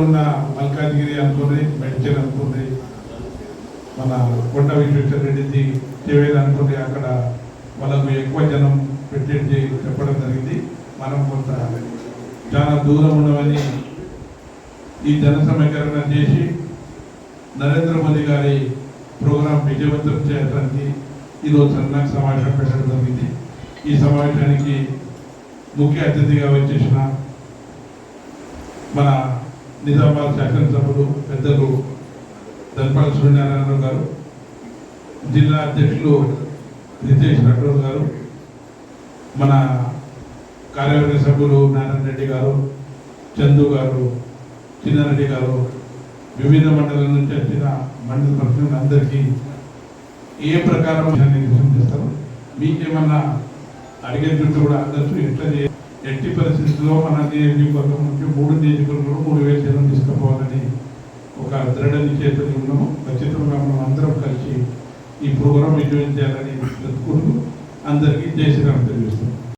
ఉన్న మల్కాజ్గిరి అనుకుని మెడికల్ అనుకుని మన కొండ విశ్వేశ్వరరెడ్డిది చేవేది అనుకుని అక్కడ వాళ్ళకు ఎక్కువ జనం పెట్టి చెప్పడం జరిగింది. మనం కొంత చాలా దూరం ఉండమని ఈ జన సమీకరణ చేసి నరేంద్ర మోదీ గారి ప్రోగ్రాం విజయవంతం చేయడానికి ఈరోజు సన్నాహ సమావేశం పెట్టడం జరిగింది. ఈ సమావేశానికి ముఖ్య అతిథిగా వచ్చేసిన మన నిజామాబాద్ శాసనసభ్యులు పెద్దలు ధన్పాల్ సూర్యనారాయణ గారు, జిల్లా అధ్యక్షులు రితేష్ రాఠోడ్ గారు, మన కార్యవర్గ సభ్యులు నారాయణ రెడ్డి గారు, చందు గారు, చిన్నారెడ్డి గారు, వివిధ మండలాల నుంచి వచ్చిన మండల ప్రతినిధులు అందరికీ ఏ ప్రకారం నిర్దేశం చేస్తారు, మీకేమన్నా అడిగే చుట్టూ కూడా అందరూ ఎట్లా ఎట్టి పరిస్థితుల్లో మన నియోజకవర్గం నుంచి 3 నియోజకవర్గంలో 3,000 జనం తీసుకుపోవాలని ఒక దృఢ నిశ్చయితలు ఉన్నాము. ఖచ్చితంగా మనం అందరం కలిసి ఈ ప్రోగ్రాం విజయం చేయాలని తెలుసుకుంటూ అందరికీ జై శ్రీరామ్ తెలియజేస్తాం.